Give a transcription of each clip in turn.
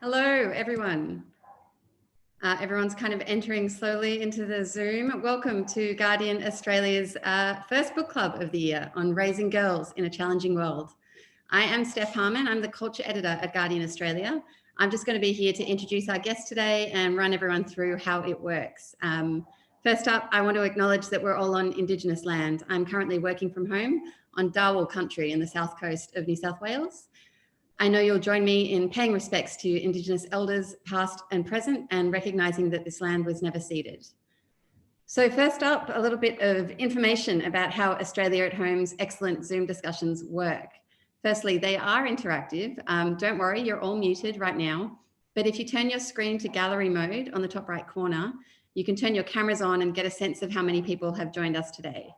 Hello, everyone. Everyone's kind of entering slowly into the Zoom. Welcome to Guardian Australia's first book club of the year on raising girls in a challenging world. I am Steph Harmon. I'm the culture editor at Guardian Australia. I'm just going to be here to introduce our guest today and run everyone through how it works. First up, I want to acknowledge that we're all on Indigenous land. I'm currently working from home on Darwin country in the south coast of New South Wales. I know you'll join me in paying respects to Indigenous elders, past and present, and recognising that this land was never ceded. So first up, a little bit of information about how Australia at Home's excellent Zoom discussions work. Firstly, they are interactive. Don't worry, you're all muted right now. But if you turn your screen to gallery mode on the top right corner, you can turn your cameras on and get a sense of how many people have joined us today.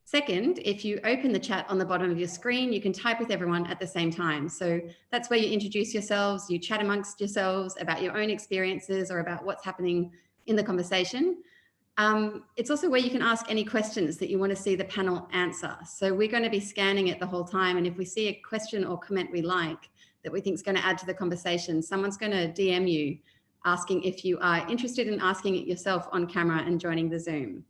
Second, if you open the chat on the bottom of your screen, you can type with everyone at the same time. So that's where you introduce yourselves, you chat amongst yourselves about your own experiences or about what's happening in the conversation. It's also where you can ask any questions that you want to see the panel answer. So we're going to be scanning it the whole time. And if we see a question or comment we like that we think is going to add to the conversation, someone's going to DM you asking if you are interested in asking it yourself on camera and joining the Zoom.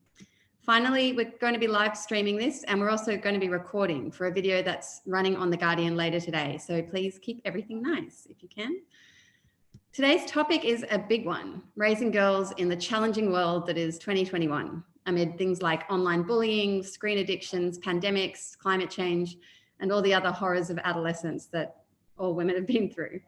Finally, we're going to be live streaming this, and we're also going to be recording for a video that's running on The Guardian later today. So please keep everything nice if you can. Today's topic is a big one, raising girls in the challenging world that is 2021, amid things like online bullying, screen addictions, pandemics, climate change, and all the other horrors of adolescence that all women have been through.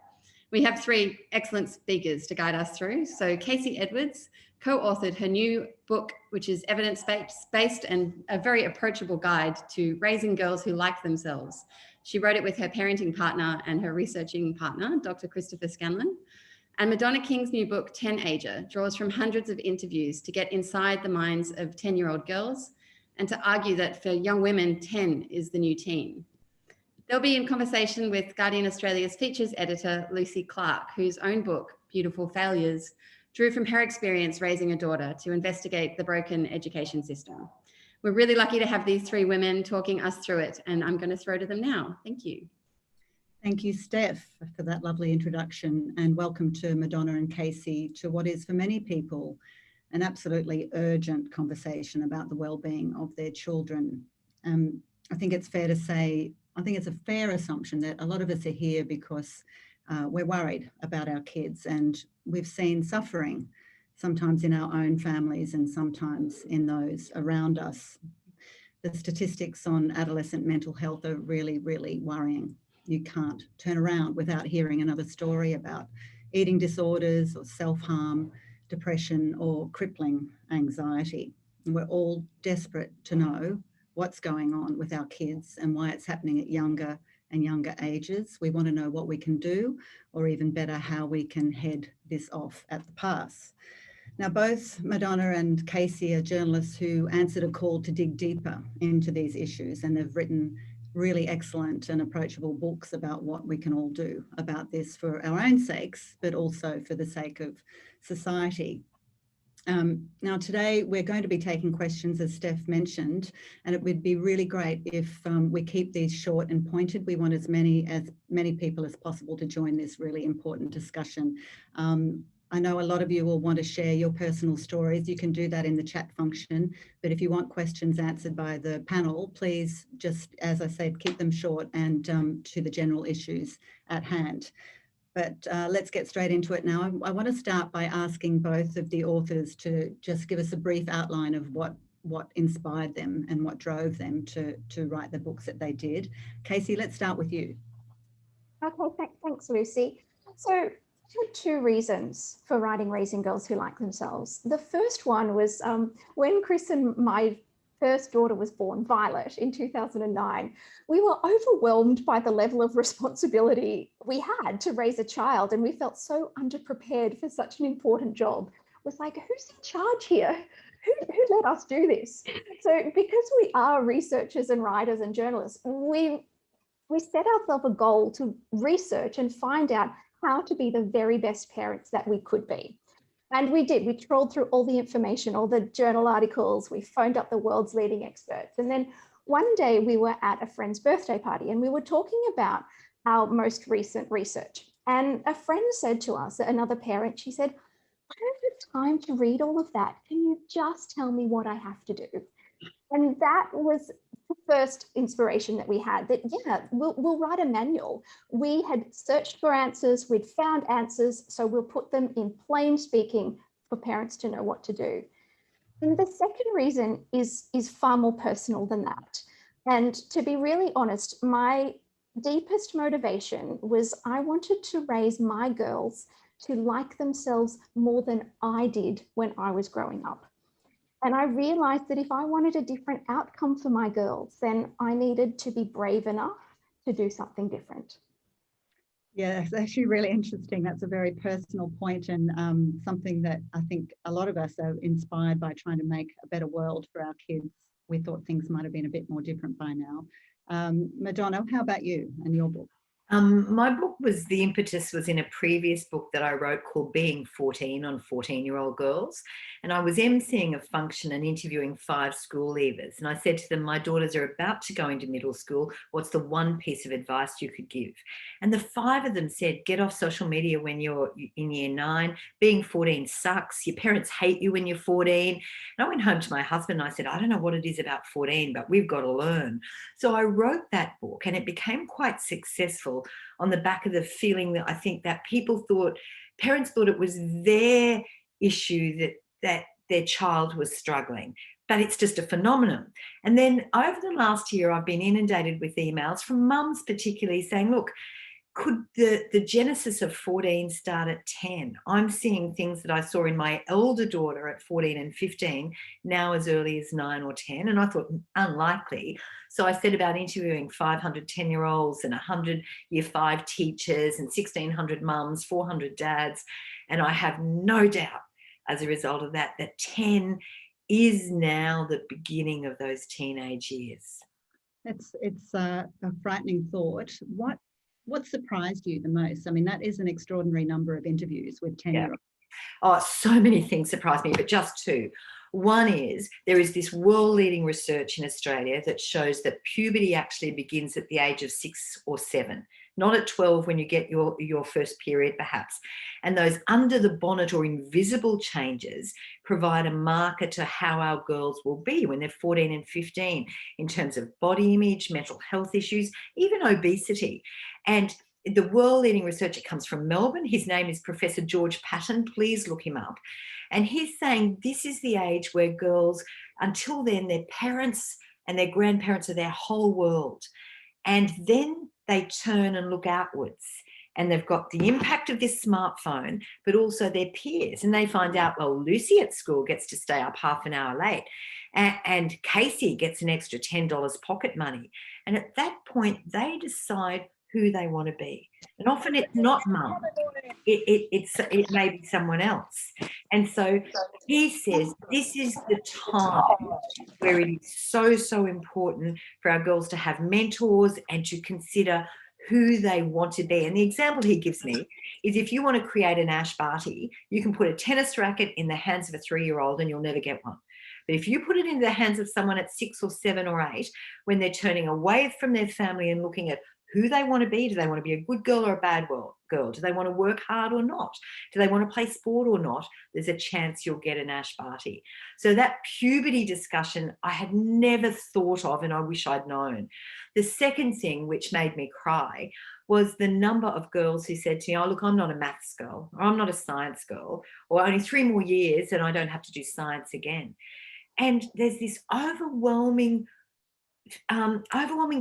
We have three excellent speakers to guide us through. So Kasey Edwards co-authored her new book, which is evidence-based and a very approachable guide to raising girls who like themselves. She wrote it with her parenting partner and her researching partner, Dr. Christopher Scanlon. And Madonna King's new book, Ten-Ager, draws from hundreds of interviews to get inside the minds of 10-year-old girls and to argue that for young women, 10 is the new teen. They'll be in conversation with Guardian Australia's features editor, Lucy Clark, whose own book, Beautiful Failures, drew from her experience raising a daughter to investigate the broken education system. We're really lucky to have these three women talking us through it, and I'm going to throw to them now. Thank you. Thank you, Steph, for that lovely introduction, and welcome to Madonna and Kasey to what is, for many people, an absolutely urgent conversation about the well-being of their children. I think it's fair to say, I think it's a fair assumption that a lot of us are here because we're worried about our kids, and we've seen suffering, sometimes in our own families and sometimes in those around us. The statistics on adolescent mental health are really, really worrying. You can't turn around without hearing another story about eating disorders or self-harm, depression or crippling anxiety. And we're all desperate to know what's going on with our kids and why it's happening at younger and younger ages. We want to know what we can do, or even better, how we can head this off at the pass. Now, both Madonna and Kasey are journalists who answered a call to dig deeper into these issues, and they've written really excellent and approachable books about what we can all do about this for our own sakes, but also for the sake of society. Now, today we're going to be taking questions, as Steph mentioned, and it would be really great if we keep these short and pointed. We want as many people as possible to join this really important discussion. I know a lot of you will want to share your personal stories. You can do that in the chat function, but if you want questions answered by the panel, please just, as I said, keep them short and to the general issues at hand. But let's get straight into it now. I want to start by asking both of the authors to just give us a brief outline of what inspired them and what drove them to write the books that they did. Kasey, let's start with you. Okay, thanks, Lucy. So I had two reasons for writing Raising Girls Who Like Themselves. The first one was when Chris and my first daughter was born, Violet, in 2009, we were overwhelmed by the level of responsibility we had to raise a child, and we felt so underprepared for such an important job. It was like, who's in charge here? Who let us do this? So because we are researchers and writers and journalists, we set ourselves a goal to research and find out how to be the very best parents that we could be. And we did. We trawled through all the information, all the journal articles. We phoned up the world's leading experts. And then one day we were at a friend's birthday party and we were talking about our most recent research. And a friend said to us, another parent, she said, I don't have time to read all of that. Can you just tell me what I have to do? And that was the first inspiration that we had, that, yeah, we'll write a manual. We had searched for answers, we'd found answers, so we'll put them in plain speaking for parents to know what to do. And the second reason is far more personal than that. And to be really honest, my deepest motivation was I wanted to raise my girls to like themselves more than I did when I was growing up. And I realized that if I wanted a different outcome for my girls, then I needed to be brave enough to do something different. Yeah, it's actually really interesting. That's a very personal point, and something that I think a lot of us are inspired by, trying to make a better world for our kids. We thought things might have been a bit more different by now. Madonna, how about you and your book? My book was, the impetus was in a previous book that I wrote called Being 14 on 14-year-old girls. And I was emceeing a function and interviewing 5 school leavers. And I said to them, my daughters are about to go into middle school. What's the one piece of advice you could give? And the 5 of them said, get off social media when you're in year 9. Being 14 sucks. Your parents hate you when you're 14. And I went home to my husband and I said, I don't know what it is about 14, but we've got to learn. So I wrote that book, and it became quite successful on the back of the feeling that I think that parents thought it was their issue that their child was struggling, but it's just a phenomenon. And then over the last year, I've been inundated with emails from mums particularly saying, look, could the genesis of 14 start at 10? I'm seeing things that I saw in my elder daughter at 14 and 15, now as early as 9 or 10. And I thought, unlikely. So I set about interviewing 500 10-year-olds and 100 year 5 teachers and 1,600 mums, 400 dads. And I have no doubt, as a result of that, that 10 is now the beginning of those teenage years. It's a frightening thought. What surprised you the most? I mean, that is an extraordinary number of interviews with 10-year-olds. Oh, so many things surprised me, but just 2. One is, there is this world-leading research in Australia that shows that puberty actually begins at the age of 6 or 7, not at 12 when you get your first period perhaps. And those under the bonnet or invisible changes provide a marker to how our girls will be when they're 14 and 15 in terms of body image, mental health issues, even obesity. And the world-leading researcher comes from Melbourne. His name is Professor George Patton. Please look him up. And he's saying this is the age where girls, until then, their parents and their grandparents are their whole world. And then they turn and look outwards. And they've got the impact of this smartphone, but also their peers. And they find out, well, Lucy at school gets to stay up half an hour late. And Kasey gets an extra $10 pocket money. And at that point, they decide who they want to be. And often it's not mum. It may be someone else. And so he says this is the time where it is so important for our girls to have mentors and to consider who they want to be. And the example he gives me is, if you want to create an ash party, you can put a tennis racket in the hands of a 3-year-old and you'll never get one. But if you put it in the hands of someone at 6 or 7 or 8, when they're turning away from their family and looking at who they want to be, do they want to be a good girl or a bad girl? Do they want to work hard or not? Do they want to play sport or not? There's a chance you'll get an ash party. So that puberty discussion I had never thought of, and I wish I'd known. The second thing which made me cry was the number of girls who said to me, oh, look, I'm not a maths girl, or I'm not a science girl, or only 3 more years and I don't have to do science again. And there's this overwhelming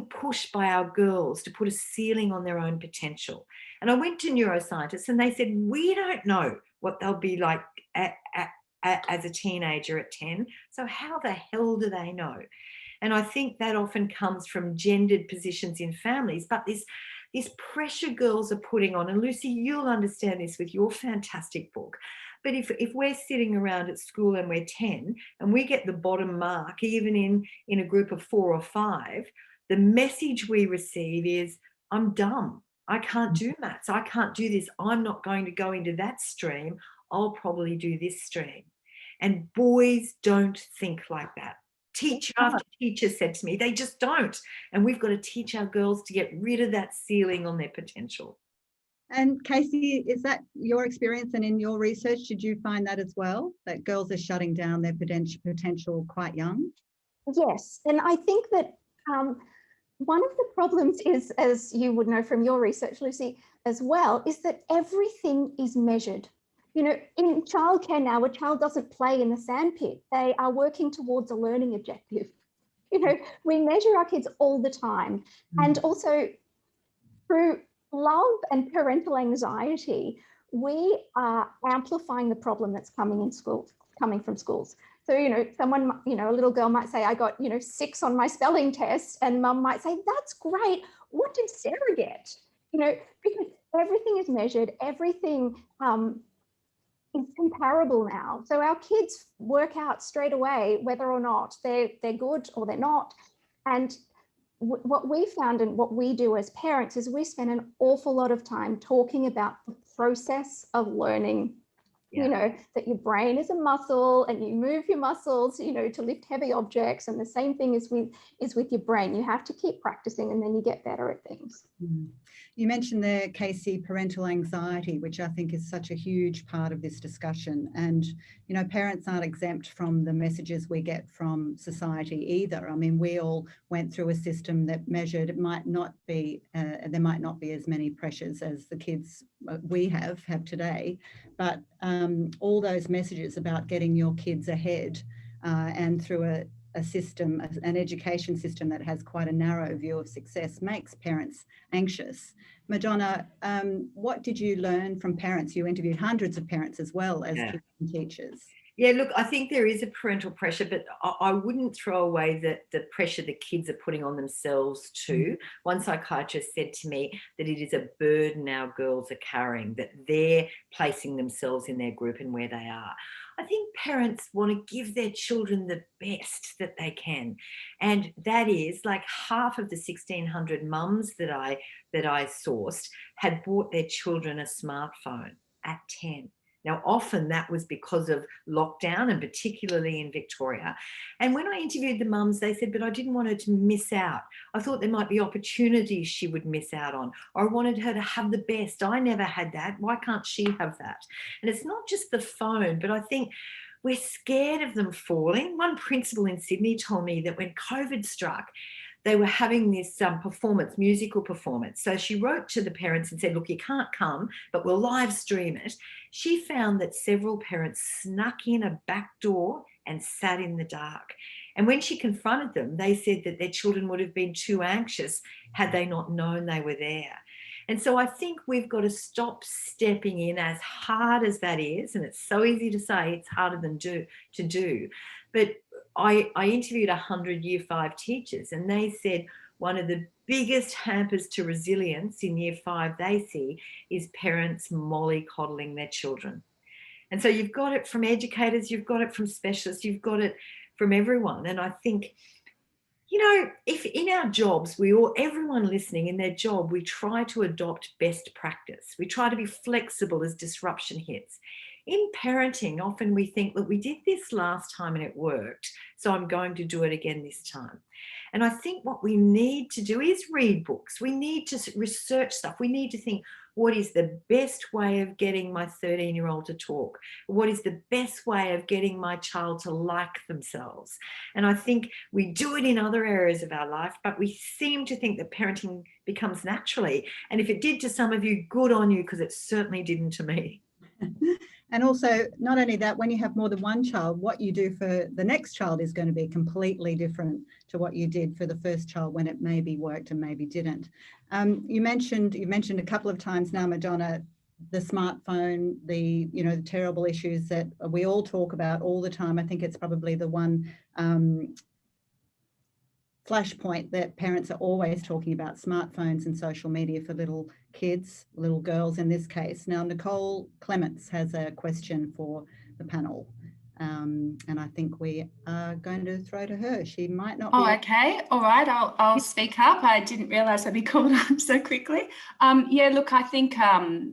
push by our girls to put a ceiling on their own potential. And I went to neuroscientists and they said, we don't know what they'll be like as a teenager at 10. So how the hell do they know? And I think that often comes from gendered positions in families, but this pressure girls are putting on, and Lucy, you'll understand this with your fantastic book. But if we're sitting around at school and we're 10 and we get the bottom mark, even in a group of 4 or 5, the message we receive is, I'm dumb. I can't do maths. I can't do this. I'm not going to go into that stream. I'll probably do this stream. And boys don't think like that. Teacher after teacher said to me, they just don't. And we've got to teach our girls to get rid of that ceiling on their potential. And Kasey, is that your experience, and in your research, did you find that as well, that girls are shutting down their potential quite young? Yes, and I think that one of the problems is, as you would know from your research, Lucy, as well, is that everything is measured. You know, in childcare now, a child doesn't play in the sandpit. They are working towards a learning objective. You know, we measure our kids all the time. And also through love and parental anxiety, we are amplifying the problem that's coming from schools. So, you know, someone, you know, a little girl might say, I got, you know, 6 on my spelling test, and mum might say, that's great. What did Sarah get? You know, because everything is measured, everything is comparable now. So our kids work out straight away whether or not they're good or they're not. And what we found and what we do as parents is we spend an awful lot of time talking about the process of learning. You know, that your brain is a muscle and you move your muscles, you know, to lift heavy objects. And the same thing is with your brain. You have to keep practicing, and then you get better at things. You mentioned there, Kasey, parental anxiety, which I think is such a huge part of this discussion. And, you know, parents aren't exempt from the messages we get from society either. I mean, we all went through a system that measured, it might not be, there might not be as many pressures as the kids we have today, but all those messages about getting your kids ahead and through a system, an education system that has quite a narrow view of success, makes parents anxious. Madonna, what did you learn from parents? You interviewed hundreds of parents as well as kids and teachers. Yeah, look, I think there is a parental pressure, but I wouldn't throw away the pressure the kids are putting on themselves too. One psychiatrist said to me that it is a burden our girls are carrying, that they're placing themselves in their group and where they are. I think parents want to give their children the best that they can. And that is like half of the 1,600 mums that I sourced had bought their children a smartphone at 10. Now, often that was because of lockdown, and particularly in Victoria. And when I interviewed the mums, they said, but I didn't want her to miss out. I thought there might be opportunities she would miss out on. Or I wanted her to have the best. I never had that. Why can't she have that? And it's not just the phone, but I think we're scared of them falling. One principal in Sydney told me that when COVID struck, they were having this musical performance. So she wrote to the parents and said, look, you can't come, but we'll live stream it. She found that several parents snuck in a back door and sat in the dark. And when she confronted them, they said that their children would have been too anxious had they not known they were there. And so I think we've got to stop stepping in, as hard as that is. And it's so easy to say, it's harder than to do. But I interviewed 100 Year 5 teachers, and they said one of the biggest hampers to resilience in Year 5 they see is parents mollycoddling their children. And so you've got it from educators, you've got it from specialists, you've got it from everyone. And I think, you know, if in our jobs, everyone listening in their job, we try to adopt best practice. We try to be flexible as disruption hits. In parenting, often we think, look, we did this last time and it worked, so I'm going to do it again this time. And I think what we need to do is read books. We need to research stuff. We need to think, what is the best way of getting my 13-year-old to talk? What is the best way of getting my child to like themselves? And I think we do it in other areas of our life, but we seem to think that parenting becomes naturally. And if it did to some of you, good on you, because it certainly didn't to me. And also, not only that, when you have more than one child, what you do for the next child is going to be completely different to what you did for the first child, when it maybe worked and maybe didn't. You mentioned a couple of times now, Madonna, the smartphone, the terrible issues that we all talk about all the time. I think it's probably the one flashpoint that parents are always talking about, smartphones and social media for little kids, little girls in this case. Now, Nicole Clements has a question for the panel, and I think we are going to throw to her. She might not be... Oh, okay. All right. I'll speak up. I didn't realise I'd be called up so quickly. Yeah, look, I think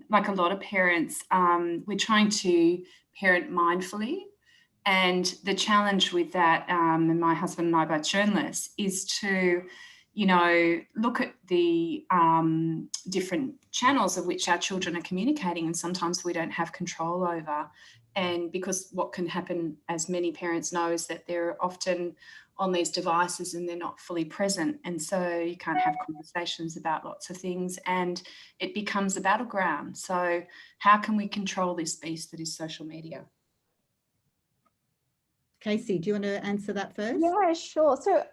like a lot of parents, we're trying to parent mindfully. And the challenge with that, and my husband and I are both journalists, is to look at the different channels of which our children are communicating, and sometimes we don't have control over. And because what can happen, as many parents know, is that they're often on these devices and they're not fully present. And so you can't have conversations about lots of things, and it becomes a battleground. So how can we control this beast that is social media? Kasey, do you want to answer that first? Yeah, sure. So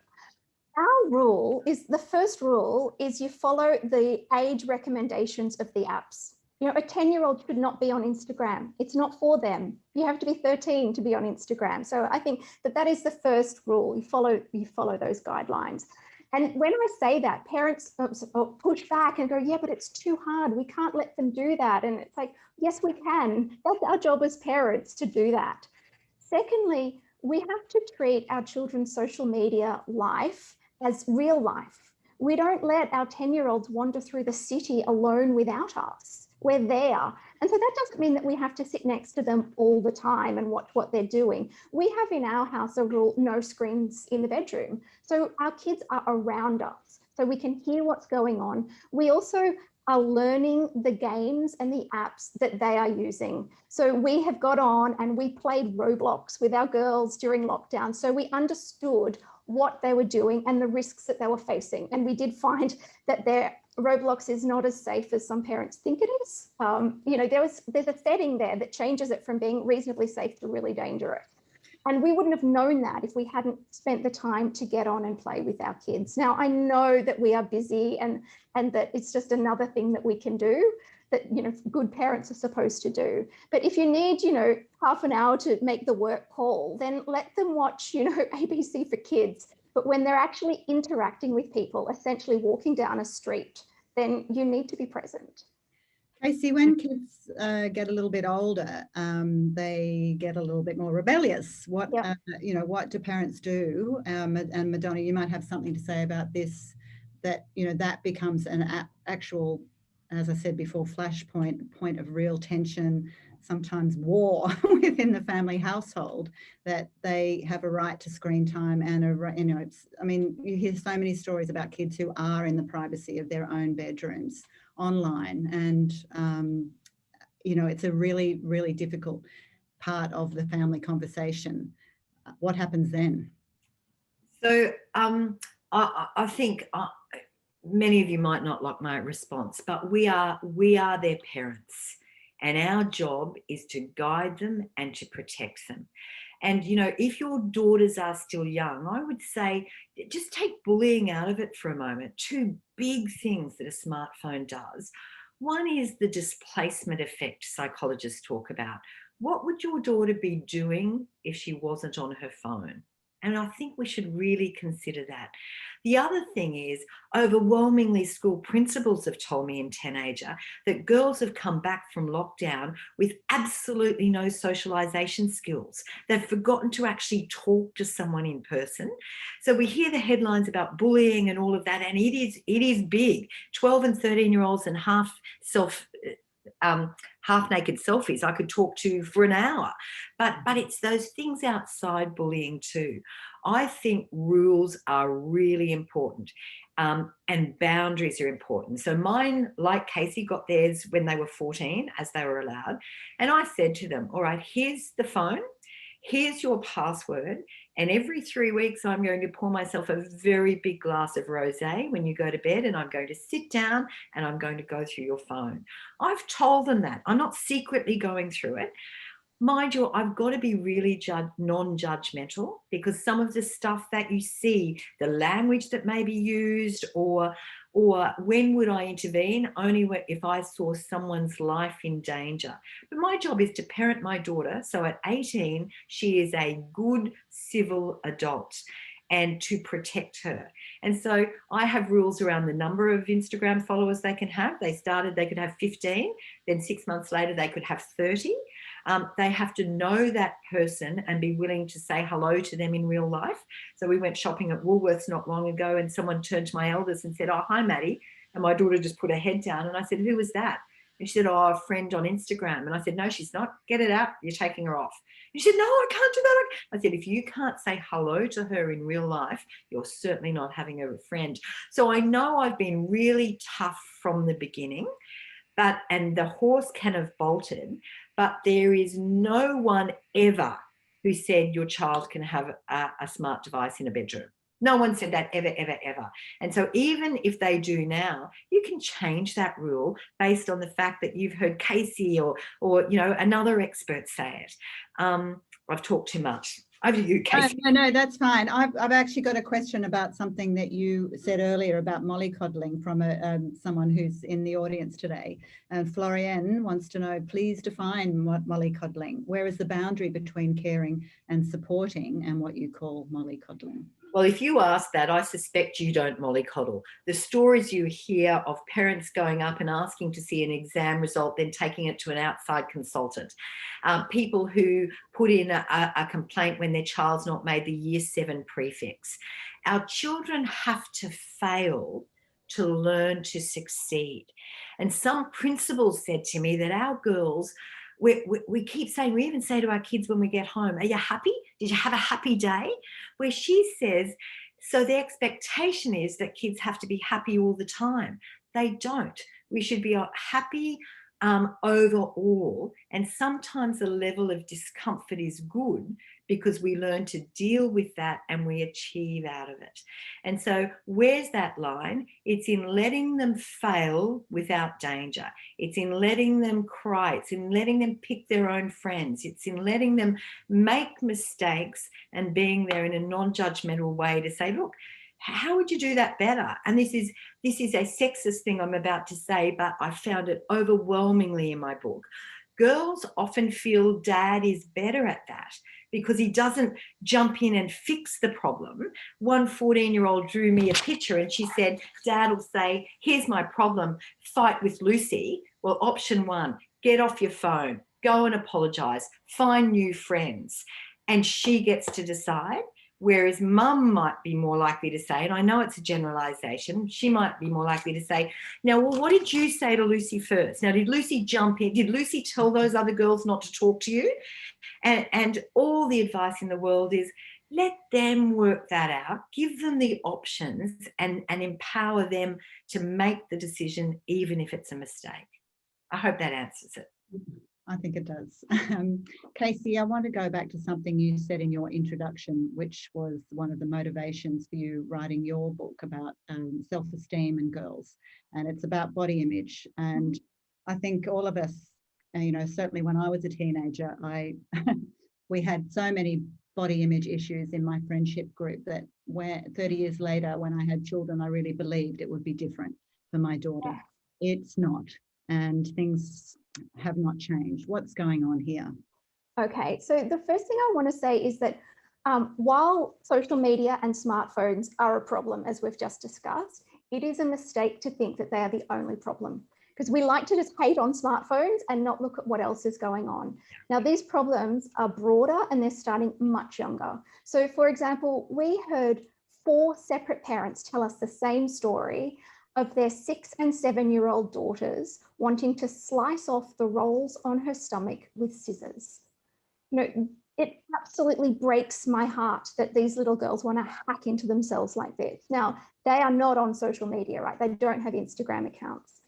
the first rule is you follow the age recommendations of the apps. A 10-year-old should not be on Instagram. It's not for them. You have to be 13 to be on Instagram. So I think that is the first rule. You follow those guidelines. And when I say that, parents push back and go, yeah, but it's too hard. We can't let them do that. And it's like, yes, we can. That's our job as parents to do that. Secondly, we have to treat our children's social media life as real life. We don't let our 10-year-olds wander through the city alone without us. We're there. And so that doesn't mean that we have to sit next to them all the time and watch what they're doing. We have in our house a rule, no screens in the bedroom. So our kids are around us, so we can hear what's going on. We also are learning the games and the apps that they are using. So we have got on and we played Roblox with our girls during lockdown. So we understood what they were doing and the risks that they were facing. And we did find that their Roblox is not as safe as some parents think it is. There's a setting there that changes it from being reasonably safe to really dangerous. And we wouldn't have known that if we hadn't spent the time to get on and play with our kids. Now, I know that we are busy and that it's just another thing that we can do that, good parents are supposed to do. But if you need, half an hour to make the work call, then let them watch, ABC for Kids. But when they're actually interacting with people, essentially walking down a street, then you need to be present. Kasey, when kids get a little bit older, they get a little bit more rebellious. What do parents do? And Madonna, you might have something to say about this. That becomes an actual, as I said before, point of real tension, sometimes war within the family household. That they have a right to screen time and you hear so many stories about kids who are in the privacy of their own bedrooms online, and it's a really, really difficult part of the family conversation. What happens then? So I think many of you might not like my response, but we are their parents, and our job is to guide them and to protect them. And, if your daughters are still young, I would say just take bullying out of it for a moment. Two big things that a smartphone does. One is the displacement effect psychologists talk about. What would your daughter be doing if she wasn't on her phone? And I think we should really consider that. The other thing is, overwhelmingly school principals have told me in Ten-Ager that girls have come back from lockdown with absolutely no socialisation skills. They've forgotten to actually talk to someone in person. So we hear the headlines about bullying and all of that, and it is big. 12 and 13-year-olds and half-naked selfies I could talk to for an hour. But it's those things outside bullying too. I think rules are really important, and boundaries are important. So mine, like Kasey, got theirs when they were 14, as they were allowed. And I said to them, all right, here's the phone, here's your password, and every 3 weeks I'm going to pour myself a very big glass of rosé when you go to bed, and I'm going to sit down and I'm going to go through your phone. I've told them that. I'm not secretly going through it. Mind you, I've got to be really non-judgmental, because some of the stuff that you see, the language that may be used, or when would I intervene? Only if I saw someone's life in danger. But my job is to parent my daughter. So at 18, she is a good civil adult, and to protect her. And so I have rules around the number of Instagram followers they can have. They could have 15, then 6 months later they could have 30. They have to know that person and be willing to say hello to them in real life. So we went shopping at Woolworths not long ago, and someone turned to my eldest and said, oh, hi, Maddie. And my daughter just put her head down, and I said, who was that? And she said, oh, a friend on Instagram. And I said, no, she's not. Get it out. You're taking her off. And she said, no, I can't do that. I said, if you can't say hello to her in real life, you're certainly not having her a friend. So I know I've been really tough from the beginning, and the horse can have bolted, but there is no one ever who said your child can have a smart device in a bedroom. No one said that ever, ever, ever. And so even if they do now, you can change that rule based on the fact that you've heard Kasey or you know, another expert say it. I've talked too much. Over to you, Kasey. No, that's fine. I've actually got a question about something that you said earlier about mollycoddling from someone who's in the audience today. Florian wants to know, please define what mollycoddling. Where is the boundary between caring and supporting and what you call mollycoddling? Well, if you ask that, I suspect you don't mollycoddle. The stories you hear of parents going up and asking to see an exam result, then taking it to an outside consultant. People who put in a complaint when their child's not made the Year 7 prefix. Our children have to fail to learn to succeed. And some principals said to me that our girls, we keep saying, we even say to our kids when we get home, are you happy? Did you have a happy day? Where she says, so the expectation is that kids have to be happy all the time. They don't. We should be happy overall. And sometimes the level of discomfort is good because we learn to deal with that and we achieve out of it. And so where's that line? It's in letting them fail without danger. It's in letting them cry. It's in letting them pick their own friends. It's in letting them make mistakes and being there in a non-judgmental way to say, look, how would you do that better? And this is a sexist thing I'm about to say, but I found it overwhelmingly in my book. Girls often feel dad is better at that because he doesn't jump in and fix the problem. One 14-year-old drew me a picture and she said, Dad will say, here's my problem, fight with Lucy. Well, option 1, get off your phone, go and apologise, find new friends. And she gets to decide. Whereas mum might be more likely to say, and I know it's a generalisation, she might be more likely to say, now, well, what did you say to Lucy first? Now, did Lucy jump in? Did Lucy tell those other girls not to talk to you? And all the advice in the world is let them work that out, give them the options and empower them to make the decision, even if it's a mistake. I hope that answers it. I think it does. Kasey, I want to go back to something you said in your introduction, which was one of the motivations for you writing your book about self-esteem and girls. And it's about body image. And I think all of us, you know, certainly when I was a teenager, we had so many body image issues in my friendship group that 30 years later, when I had children, I really believed it would be different for my daughter. It's not. And things have not changed. What's going on here? Okay, so the first thing I want to say is that while social media and smartphones are a problem, as we've just discussed, it is a mistake to think that they are the only problem, because we like to just hate on smartphones and not look at what else is going on. Now, these problems are broader and they're starting much younger. So, for example, we heard 4 separate parents tell us the same story of their 6- and 7-year-old daughters wanting to slice off the rolls on her stomach with scissors. You know, it absolutely breaks my heart that these little girls want to hack into themselves like this. Now, they are not on social media, right? They don't have Instagram accounts.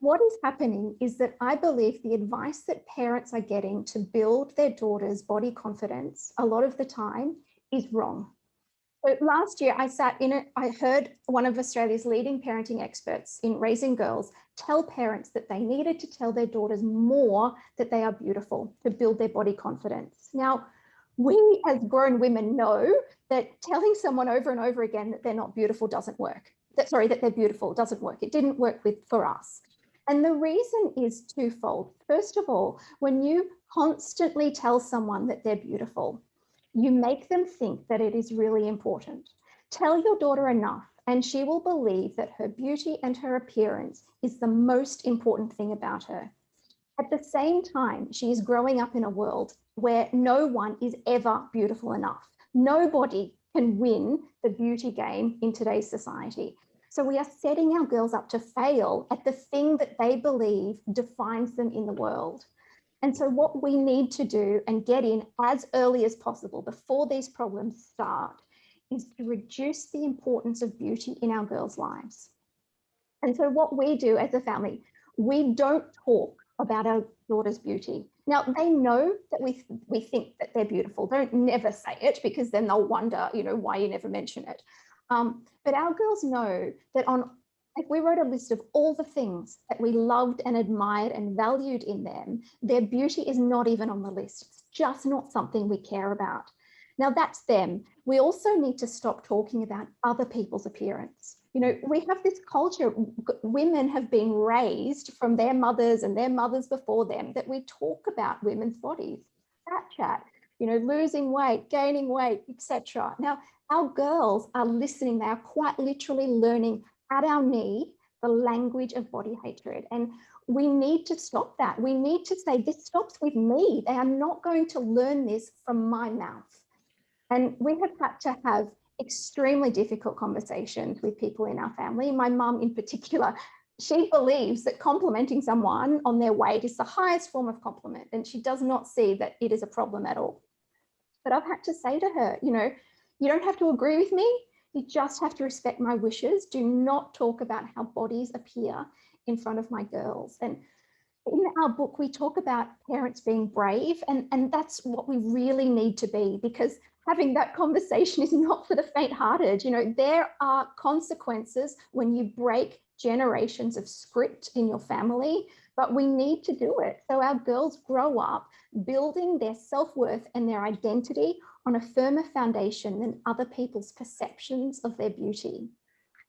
What is happening is that I believe the advice that parents are getting to build their daughters' body confidence a lot of the time is wrong. So last year I heard one of Australia's leading parenting experts in raising girls tell parents that they needed to tell their daughters more that they are beautiful to build their body confidence. Now, we as grown women know that telling someone over and over again that they're not beautiful doesn't work. That they're beautiful doesn't work. It didn't work for us. And the reason is twofold. First of all, when you constantly tell someone that they're beautiful, you make them think that it is really important. Tell your daughter enough and she will believe that her beauty and her appearance is the most important thing about her. At the same time, she is growing up in a world where no one is ever beautiful enough. Nobody can win the beauty game in today's society. So we are setting our girls up to fail at the thing that they believe defines them in the world. And so what we need to do and get in as early as possible before these problems start is to reduce the importance of beauty in our girls' lives. And so what we do as a family, we don't talk about our daughter's beauty. Now, they know that we think that they're beautiful. Don't never say it, because then they'll wonder, why you never mention it. But our girls know that if we wrote a list of all the things that we loved and admired and valued in them, their beauty is not even on the list. It's just not something we care about. Now, that's them. We also need to stop talking about other people's appearance. We have this culture, women have been raised from their mothers and their mothers before them, that we talk about women's bodies, fat chat, losing weight, gaining weight, etc. Now, our girls are listening. They are quite literally learning at our knee the language of body hatred. And we need to stop that. We need to say, this stops with me. They are not going to learn this from my mouth. And we have had to have extremely difficult conversations with people in our family. My mum in particular, she believes that complimenting someone on their weight is the highest form of compliment, and she does not see that it is a problem at all. But I've had to say to her, you don't have to agree with me. You just have to respect my wishes. Do not talk about how bodies appear in front of my girls. And in our book, we talk about parents being brave, and that's what we really need to be, because having that conversation is not for the faint-hearted. There are consequences when you break generations of script in your family, but we need to do it. So our girls grow up building their self-worth and their identity on a firmer foundation than other people's perceptions of their beauty.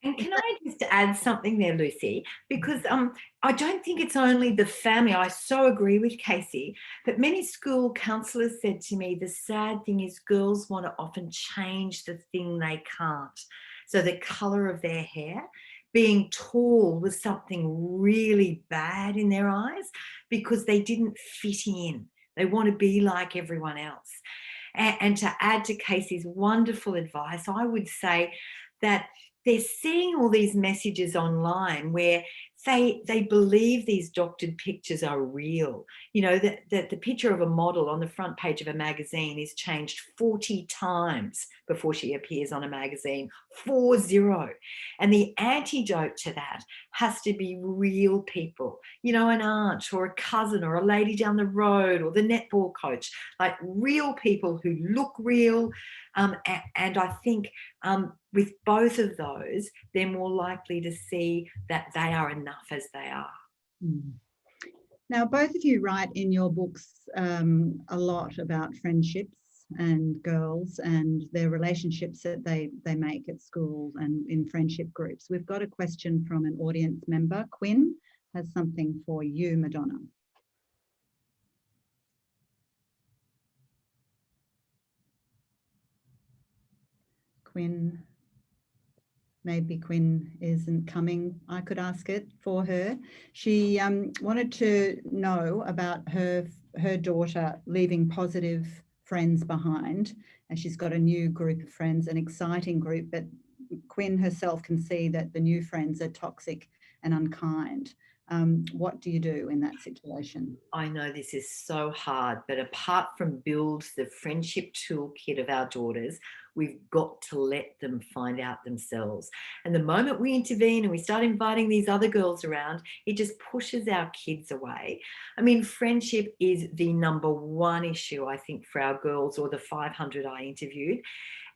And can I just add something there, Lucy? Because I don't think it's only the family. I so agree with Kasey, but many school counsellors said to me, the sad thing is girls want to often change the thing they can't. So the colour of their hair, being tall was something really bad in their eyes because they didn't fit in. They want to be like everyone else. And to add to Kasey's wonderful advice, I would say that they're seeing all these messages online where they believe these doctored pictures are real. That the picture of a model on the front page of a magazine is changed 40 times before she appears on a magazine, 40. And the antidote to that has to be real people, an aunt or a cousin or a lady down the road or the netball coach, like real people who look real. And I think with both of those, they're more likely to see that they are enough as they are. Now, both of you write in your books a lot about friendships and girls and their relationships that they make at school and in friendship groups. We've got a question from an audience member. Quinn has something for you, Madonna. Quinn, maybe Quinn isn't coming. I could ask it for her. She wanted to know about her daughter leaving positive friends behind, and she's got a new group of friends, an exciting group, but Quinn herself can see that the new friends are toxic and unkind. What do you do in that situation? I know this is so hard, but apart from build the friendship toolkit of our daughters, we've got to let them find out themselves. And the moment we intervene and we start inviting these other girls around, it just pushes our kids away. I mean, friendship is the number one issue, I think, for our girls, or the 500 I interviewed.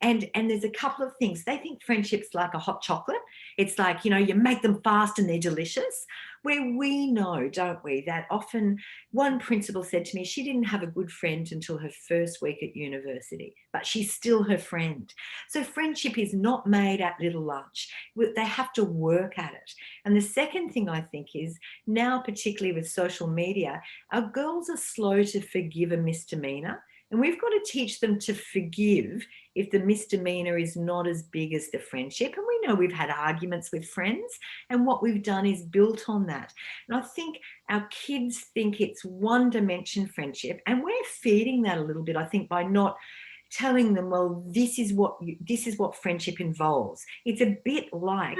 And there's a couple of things. They think friendship's like a hot chocolate. It's like, you make them fast and they're delicious. Where we know, don't we, that often one principal said to me, she didn't have a good friend until her first week at university, but she's still her friend. So friendship is not made at little lunch. They have to work at it. And the second thing I think is now, particularly with social media, our girls are slow to forgive a misdemeanor. And we've got to teach them to forgive if the misdemeanor is not as big as the friendship. And we know we've had arguments with friends, and what we've done is built on that. And I think our kids think it's one dimension friendship, and we're feeding that a little bit, I think, by not telling them, well, this is what friendship involves. It's a bit like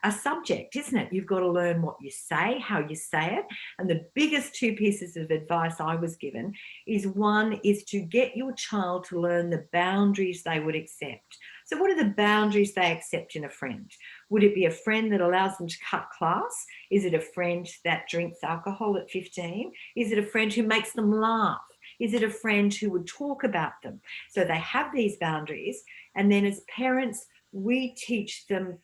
a subject, isn't it? You've got to learn what you say, how you say it. And the biggest two pieces of advice I was given is, one is to get your child to learn the boundaries they would accept. So what are the boundaries they accept in a friend? Would it be a friend that allows them to cut class? Is it a friend that drinks alcohol at 15? Is it a friend who makes them laugh? Is it a friend who would talk about them? So they have these boundaries. And then as parents, we teach them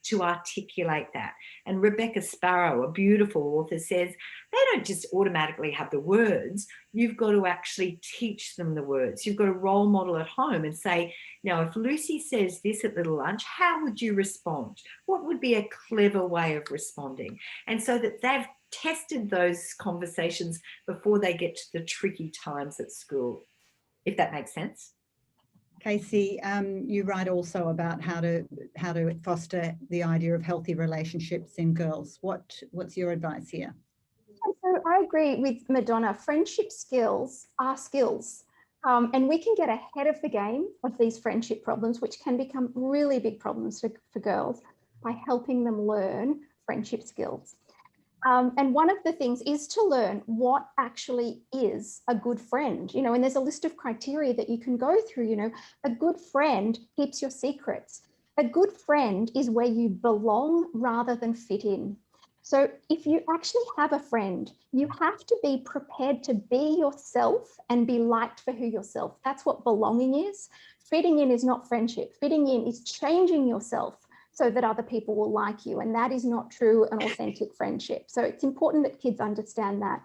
to articulate that. And Rebecca Sparrow, a beautiful author, says they don't just automatically have the words. You've got to actually teach them the words. You've got to role model at home and say, now, if Lucy says this at little lunch, how would you respond? What would be a clever way of responding? And so that they've tested those conversations before they get to the tricky times at school, if that makes sense. Kasey, you write also about how to foster the idea of healthy relationships in girls. What's your advice here? So I agree with Madonna. Friendship skills are skills. And we can get ahead of the game of these friendship problems, which can become really big problems for girls, by helping them learn friendship skills. And one of the things is to learn what actually is a good friend, and there's a list of criteria that you can go through. A good friend keeps your secrets. A good friend is where you belong rather than fit in. So if you actually have a friend, you have to be prepared to be yourself and be liked for who yourself. That's what belonging is. Fitting in is not friendship. Fitting in is changing yourself so that other people will like you. And that is not true and authentic friendship. So it's important that kids understand that.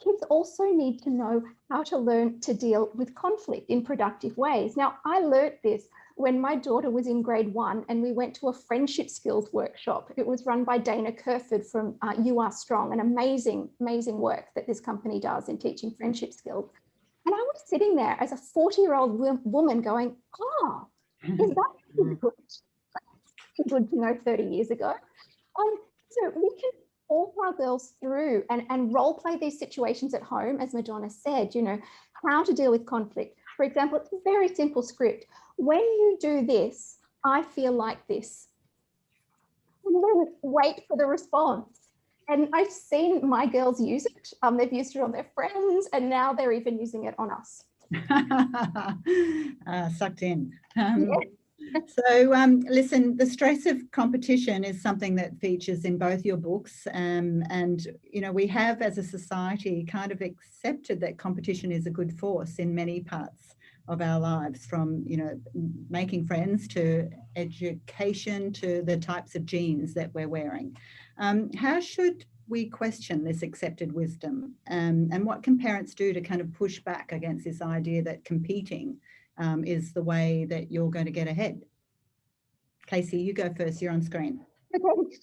Kids also need to know how to learn to deal with conflict in productive ways. Now, I learned this when my daughter was in grade 1 and we went to a friendship skills workshop. It was run by Dana Kerford from You Are Strong, an amazing, amazing work that this company does in teaching friendship skills. And I was sitting there as a 40-year-old woman going, is that good? Good to know 30 years ago. So we can walk our girls through and role play these situations at home, as Madonna said, how to deal with conflict. For example, it's a very simple script. When you do this, I feel like this. And then wait for the response. And I've seen my girls use it. They've used it on their friends, and now they're even using it on us. Sucked in. Yes. So listen, the stress of competition is something that features in both your books. And, we have as a society kind of accepted that competition is a good force in many parts of our lives, from, making friends to education to the types of jeans that we're wearing. How should we question this accepted wisdom? And what can parents do to kind of push back against this idea that competing is the way that you're going to get ahead? Kasey, you go first. You're on screen. Okay.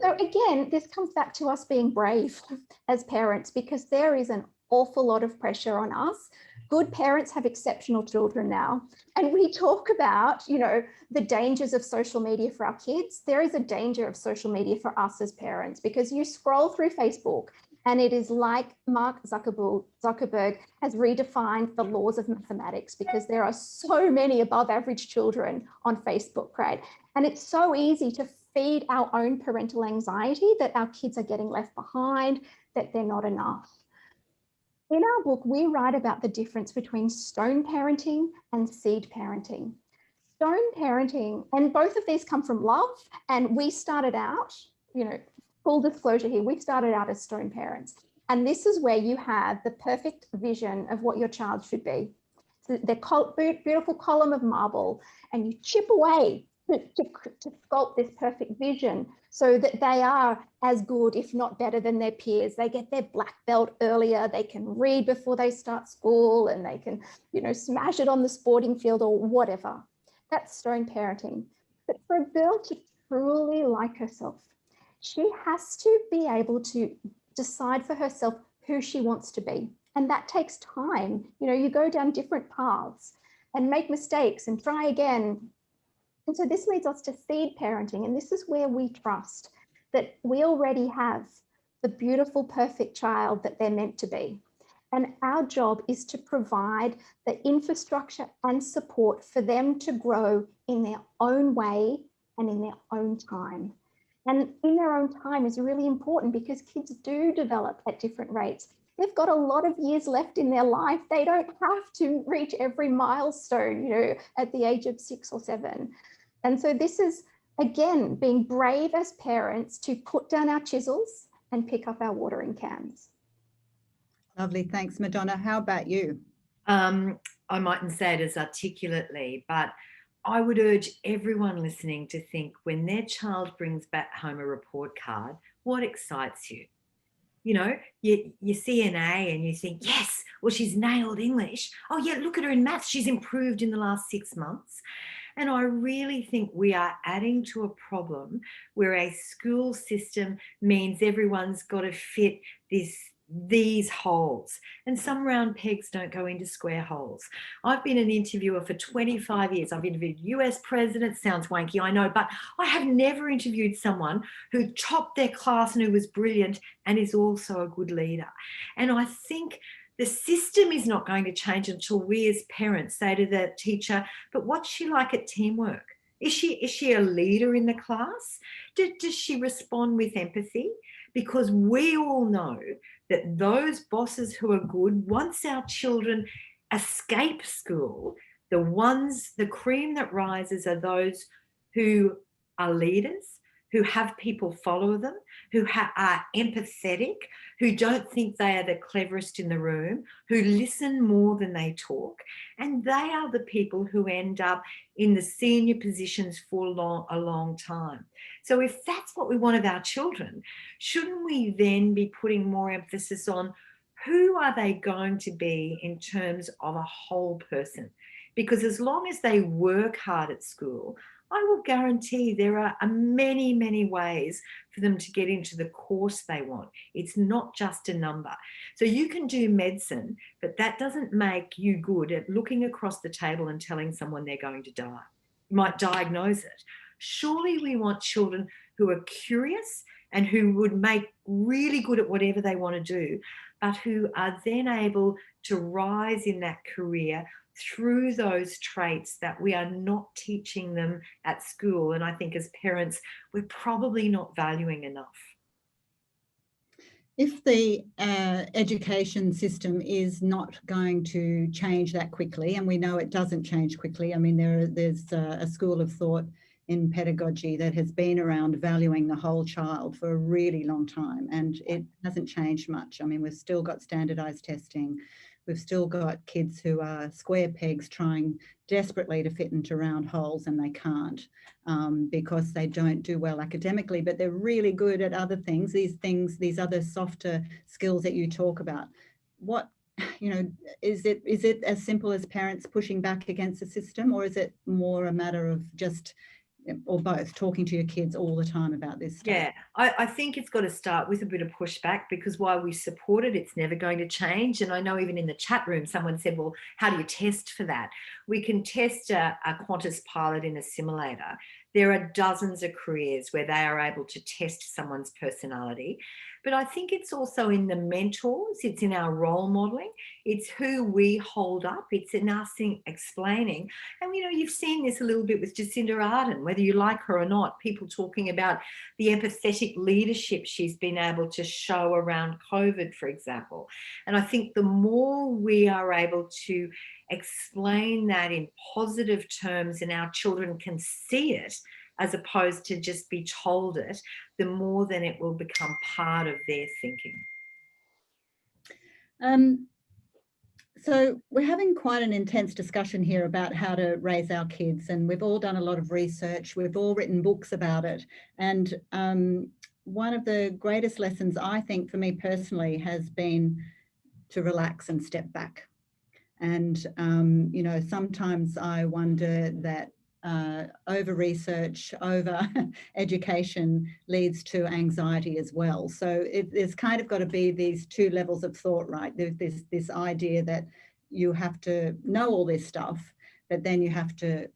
So again, this comes back to us being brave as parents, because there is an awful lot of pressure on us. Good parents have exceptional children now. And we talk about, the dangers of social media for our kids. There is a danger of social media for us as parents, because you scroll through Facebook and it is like Mark Zuckerberg has redefined the laws of mathematics, because there are so many above average children on Facebook, right? And it's so easy to feed our own parental anxiety that our kids are getting left behind, that they're not enough. In our book, we write about the difference between stone parenting and seed parenting. Stone parenting, and both of these come from love, and we started out, full disclosure here, we started out as stone parents. And this is where you have the perfect vision of what your child should be. So the beautiful column of marble, and you chip away to sculpt this perfect vision so that they are as good, if not better, than their peers. They get their black belt earlier, they can read before they start school, and they can, smash it on the sporting field or whatever. That's stone parenting. But for a girl to truly like herself, she has to be able to decide for herself who she wants to be. And that takes time. You go down different paths and make mistakes and try again. And so this leads us to seed parenting. And this is where we trust that we already have the beautiful, perfect child that they're meant to be. And our job is to provide the infrastructure and support for them to grow in their own way and in their own time. And in their own time is really important because kids do develop at different rates. They've got a lot of years left in their life. They don't have to reach every milestone, at the age of 6 or 7. And so this is, again, being brave as parents to put down our chisels and pick up our watering cans. Lovely. Thanks, Madonna. How about you? I mightn't say it as articulately, but I would urge everyone listening to think when their child brings back home a report card, what excites you? You see an A and you think, yes, well, she's nailed English. Oh, yeah, look at her in maths. She's improved in the last 6 months. And I really think we are adding to a problem where a school system means everyone's got to fit these holes, and some round pegs don't go into square holes. I've been an interviewer for 25 years. I've interviewed US presidents, sounds wanky, I know, but I have never interviewed someone who topped their class and who was brilliant and is also a good leader. And I think the system is not going to change until we as parents say to the teacher, but what's she like at teamwork? Is she a leader in the class? Does she respond with empathy? Because we all know that those bosses who are good, once our children escape school, the cream that rises are those who are leaders, who have people follow them, who are empathetic, who don't think they are the cleverest in the room, who listen more than they talk. And they are the people who end up in the senior positions for a long time. So if that's what we want of our children, shouldn't we then be putting more emphasis on who are they going to be in terms of a whole person? Because as long as they work hard at school, I will guarantee there are many, many ways for them to get into the course they want. It's not just a number. So you can do medicine, but that doesn't make you good at looking across the table and telling someone they're going to die. You might diagnose it. Surely we want children who are curious and who would make really good at whatever they want to do, but who are then able to rise in that career through those traits that we are not teaching them at school. And I think as parents, we're probably not valuing enough. If the education system is not going to change that quickly, and we know it doesn't change quickly, I mean, there's a school of thought in pedagogy that has been around valuing the whole child for a really long time, and it hasn't changed much. I mean, we've still got standardized testing. We've still got kids who are square pegs trying desperately to fit into round holes, and they can't because they don't do well academically, but they're really good at other things, these other softer skills that you talk about. What, is it as simple as parents pushing back against the system, or is it more a matter of just, or both, talking to your kids all the time about this stuff? Yeah, I think it's got to start with a bit of pushback, because while we support it, it's never going to change. And I know even in the chat room, someone said, well, how do you test for that? We can test a Qantas pilot in a simulator. There are dozens of careers where they are able to test someone's personality. But I think it's also in the mentors, it's in our role modeling, it's who we hold up, it's in us explaining. And, you've seen this a little bit with Jacinda Ardern, whether you like her or not, people talking about the empathetic leadership she's been able to show around COVID, for example. And I think the more we are able to explain that in positive terms and our children can see it, as opposed to just be told it, the more then it will become part of their thinking. So we're having quite an intense discussion here about how to raise our kids, and we've all done a lot of research. We've all written books about it. And one of the greatest lessons, I think, for me personally, has been to relax and step back. And, sometimes I wonder that over research, over education leads to anxiety as well. So there's kind of got to be these two levels of thought, right? There's this idea that you have to know all this stuff, but then you have to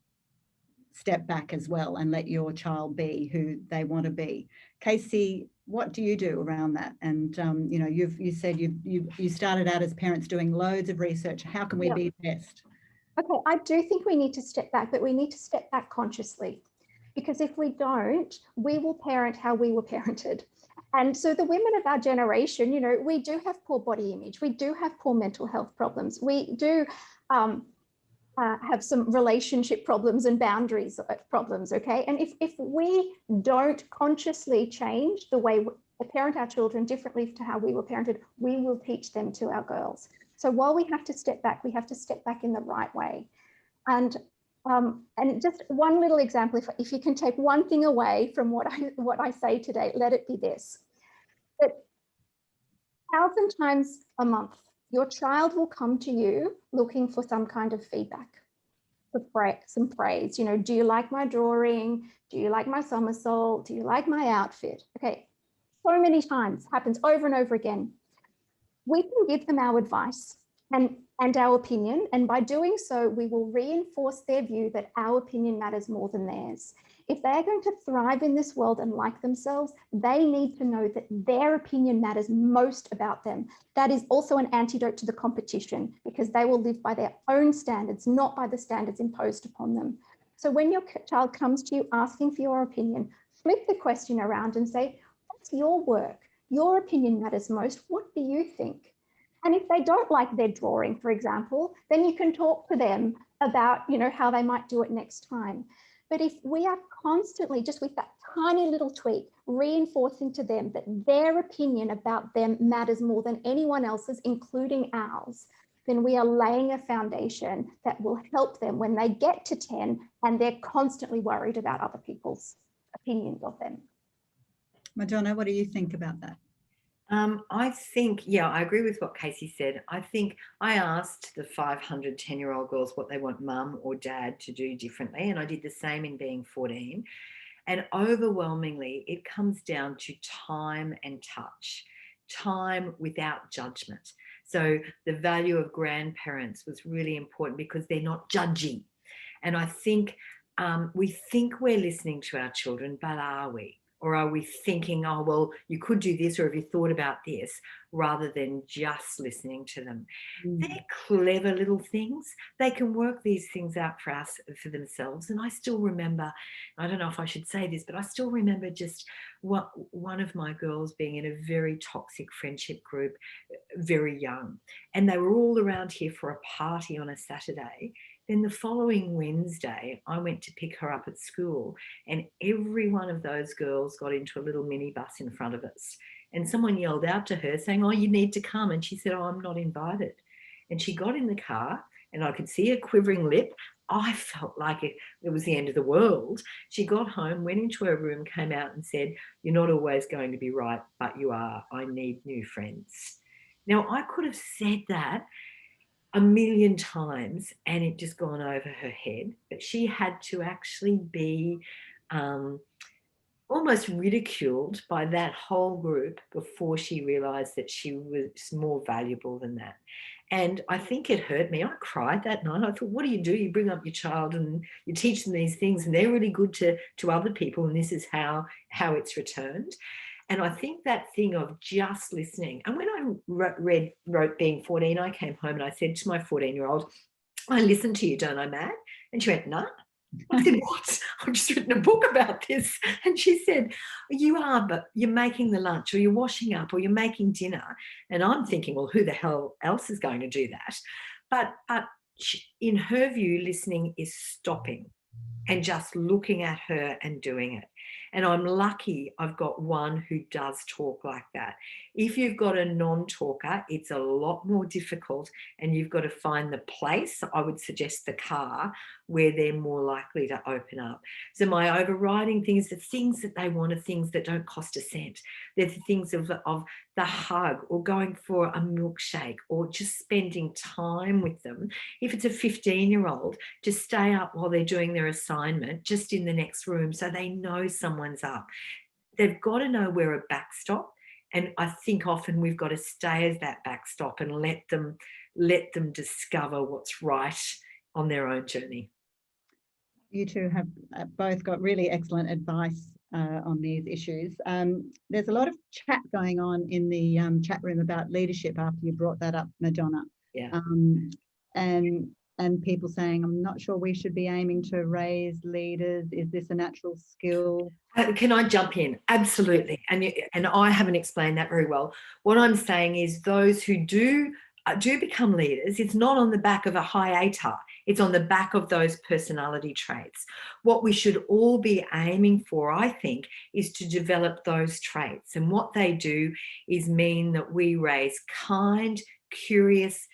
step back as well and let your child be who they want to be. Kasey, what do you do around that? And you know, you said you started out as parents doing loads of research. How can we be best? Okay, I do think we need to step back, but we need to step back consciously, because if we don't, we will parent how we were parented. And so the women of our generation, you know, we do have poor body image, we do have poor mental health problems, we do have some relationship problems and boundaries problems, okay? And if we don't consciously change the way we parent our children differently to how we were parented, we will teach them to our girls. So while we have to step back, we have to step back in the right way. And just one little example, if you can take one thing away from what I say today, let it be this: that 1,000 times a month, your child will come to you looking for some kind of feedback, some praise. You know, do you like my drawing? Do you like my somersault? Do you like my outfit? Okay, so many times, happens over and over again. We can give them our advice and our opinion, and by doing so, we will reinforce their view that our opinion matters more than theirs. If they're going to thrive in this world and like themselves, they need to know that their opinion matters most about them. That is also an antidote to the competition, because they will live by their own standards, not by the standards imposed upon them. So when your child comes to you asking for your opinion, flip the question around and say, what's your work? Your opinion matters most. What do you think? And if they don't like their drawing, for example, then you can talk to them about, you know, how they might do it next time. But if we are constantly, just with that tiny little tweak, reinforcing to them that their opinion about them matters more than anyone else's, including ours, then we are laying a foundation that will help them when they get to 10 and they're constantly worried about other people's opinions of them. Madonna, what do you think about that? I think, yeah, I agree with what Kasey said. I think I asked the 500 10-year-old girls what they want mum or dad to do differently, and I did the same in being 14. And overwhelmingly, it comes down to time and touch, time without judgment. So the value of grandparents was really important because they're not judgy. And I think we think we're listening to our children, but are we? Or are we thinking, oh, well, you could do this, or have you thought about this, rather than just listening to them? They're clever little things. They can work these things out for us, for themselves. And I still remember, I don't know if I should say this, but I still remember just one of my girls being in a very toxic friendship group, very young. And they were all around here for a party on a Saturday. Then the following Wednesday, I went to pick her up at school, and every one of those girls got into a little minibus in front of us. And someone yelled out to her saying, oh, you need to come. And she said, oh, I'm not invited. And she got in the car, and I could see her quivering lip. I felt like it was the end of the world. She got home, went into her room, came out and said, you're not always going to be right, but you are. I need new friends. Now, I could have said that a million times and it just gone over her head, but she had to actually be almost ridiculed by that whole group before she realized that she was more valuable than that. And I think it hurt me. I cried that night. I thought, what do? You bring up your child and you teach them these things, and they're really good to other people, and this is how it's returned. And I think that thing of just listening. And when I wrote being 14, I came home and I said to my 14-year-old, I listen to you, don't I, Matt? And she went, no. I said, what? I've just written a book about this. And she said, you are, but you're making the lunch, or you're washing up, or you're making dinner. And I'm thinking, well, who the hell else is going to do that? But in her view, listening is stopping and just looking at her and doing it. And I'm lucky I've got one who does talk like that. If you've got a non-talker, it's a lot more difficult, and you've got to find the place, I would suggest the car, where they're more likely to open up. So my overriding thing is the things that they want are things that don't cost a cent. They're the things of the hug, or going for a milkshake, or just spending time with them. If it's a 15-year-old, to stay up while they're doing their assignment just in the next room so they know someone's up. They've got to know we're a backstop. And I think often we've got to stay as that backstop and let them discover what's right on their own journey. You two have both got really excellent advice on these issues. There's a lot of chat going on in the chat room about leadership after you brought that up, Madonna. Yeah. And people saying, I'm not sure we should be aiming to raise leaders. Is this a natural skill? Can I jump in? Absolutely. And I haven't explained that very well. What I'm saying is those who do become leaders, it's not on the back of a high ATAR. It's on the back of those personality traits. What we should all be aiming for, I think, is to develop those traits. And what they do is mean that we raise kind, curious,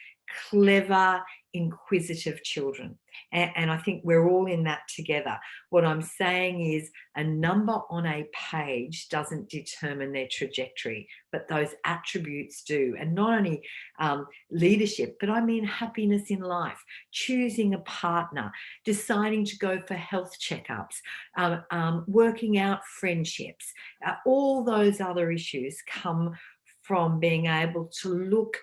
clever, inquisitive children. And I think we're all in that together. What I'm saying is a number on a page doesn't determine their trajectory, but those attributes do. And not only leadership, but I mean happiness in life, choosing a partner, deciding to go for health checkups, working out friendships. All those other issues come from being able to look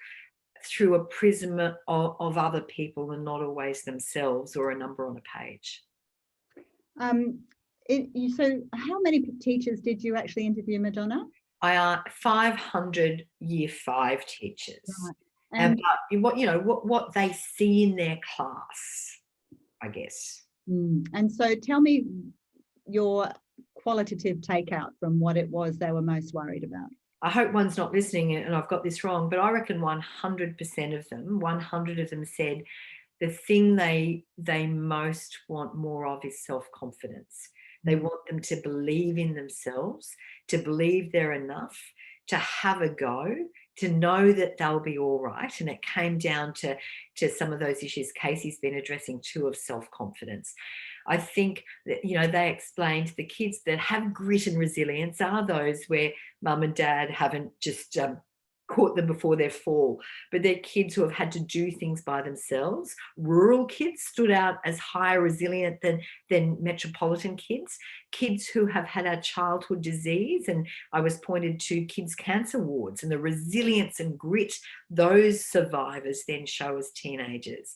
through a prism of other people and not always themselves or a number on a page. So how many teachers did you actually interview, Madonna? I are 500 year 5 teachers. Right. And what they see in their class, I guess. And so tell me your qualitative takeout from what it was they were most worried about. I hope one's not listening and I've got this wrong, but I reckon 100% of them, 100 of them said the thing they most want more of is self-confidence. They want them to believe in themselves, to believe they're enough, to have a go, to know that they'll be all right. And it came down to some of those issues Kasey's been addressing too, of self-confidence. I think that, they explained the kids that have grit and resilience are those where mum and dad haven't just caught them before their fall, but they're kids who have had to do things by themselves. Rural kids stood out as higher resilient than metropolitan kids. Kids who have had a childhood disease, and I was pointed to kids' cancer wards, and the resilience and grit those survivors then show as teenagers.